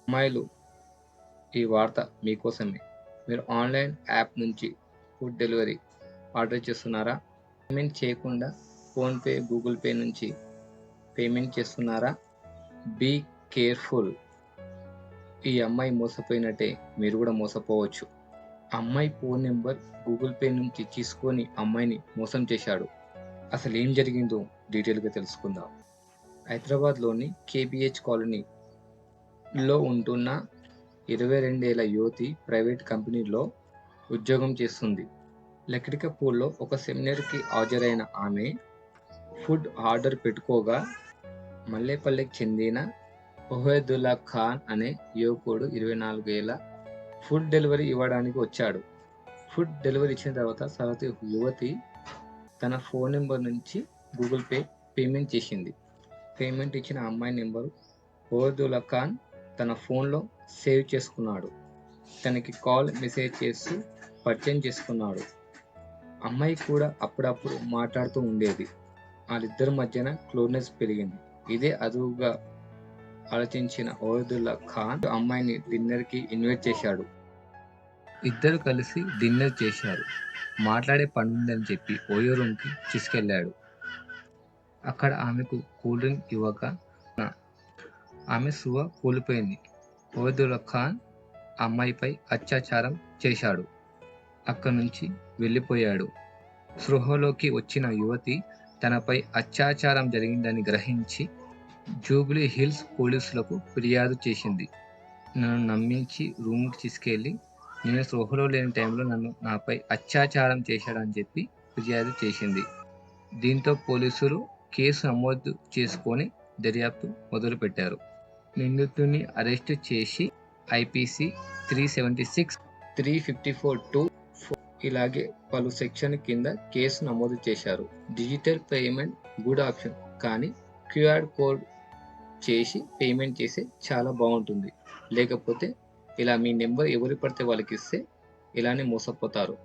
అమ్మాయిలు, ఈ వార్త మీకోసమే. మీరు ఆన్‌లైన్ యాప్ నుంచి ఫుడ్ డెలివరీ ఆర్డర్ చేస్తున్నారా? పేమెంట్ చేయకుండా ఫోన్‌పే, గూగుల్ పే నుంచి పేమెంట్ చేస్తున్నారా? Be careful. ఈ అమ్మాయి మోసపోయినట్టే మీరు కూడా మోసపోవచ్చు. అమ్మాయి ఫోన్ నంబర్ గూగుల్ పే నుంచి తీసుకొని అమ్మాయిని మోసం చేశాడు. అసలేం జరిగిందో డీటెయిల్‌గా తెలుసుకుందాం. హైదరాబాద్‌లోని కేబీహెచ్ కాలనీలో ఉంటున్న 22 ఏళ్ల యువతి ప్రైవేట్ కంపెనీలో ఉద్యోగం చేస్తుంది. లకిడికపూర్‌లో ఒక సెమినార్‌కి హాజరైన ఆమె ఫుడ్ ఆర్డర్ పెట్టుకోగా, మల్లేపల్లికి చెందిన ఒబైదుల్లా ఖాన్ అనే యువకుడు 24 ఏళ్ల ఫుడ్ డెలివరీ ఇవ్వడానికి వచ్చాడు. ఫుడ్ డెలివరీ ఇచ్చిన తర్వాత యువతి తన ఫోన్ నంబర్ నుంచి గూగుల్ పే పేమెంట్ చేసింది. పేమెంట్ ఇచ్చిన అమ్మాయి నంబరు ఒబైదుల్లా ఖాన్ తన ఫోన్‌లో సేవ్ చేసుకున్నాడు. తనకి కాల్, మెసేజ్ చేస్తూ పరిచయం చేసుకున్నాడు. అమ్మాయి కూడా అప్పుడప్పుడు మాట్లాడుతూ ఉండేది. వాళ్ళిద్దరి మధ్యన క్లోజ్‌నెస్ పెరిగింది. ఇదే అదునుగా ఆలోచించిన ఒబైదుల్లా ఖాన్ అమ్మాయిని డిన్నర్‌కి ఇన్వైట్ చేశాడు. ఇద్దరు కలిసి డిన్నర్ చేశారు. మాట్లాడే పనుందని చెప్పి ఓయో రూమ్‌కి తీసుకెళ్లాడు. అక్కడ ఆమెకు కూల్ డ్రింక్ ఇవ్వక ఆమె స్పృహ కోల్పోయింది. ఒబైదుల్లా ఖాన్ అమ్మాయిపై అత్యాచారం చేశాడు. అక్కడి నుంచి వెళ్ళిపోయాడు. స్పృహలోకి వచ్చిన యువతి తనపై అత్యాచారం జరిగిందని గ్రహించి జూబ్లీ హిల్స్ పోలీసులకు ఫిర్యాదు చేసింది. నన్ను నమ్మించి రూమ్‌కి తీసుకెళ్లి నేను స్పృహలో లేని టైంలో నాపై అత్యాచారం చేశాడని చెప్పి ఫిర్యాదు చేసింది. దీంతో పోలీసులు కేసు నమోదు చేసుకొని దర్యాప్తు మొదలుపెట్టారు. నిందితుడిని అరెస్టు చేసి ఐపీసీ 376, 354(2) ఇలాగే పలు సెక్షన్ల కింద కేసు నమోదు చేశారు. డిజిటల్ పేమెంట్ గుడ్ ఆప్షన్, కానీ క్యూఆర్ కోడ్ చేసి పేమెంట్ చేస్తే చాలా బాగుంటుంది. లేకపోతే ఇలా మీ నెంబర్ ఎవరికి పడితే వాళ్ళకి ఇస్తే ఇలానే మోసపోతారు.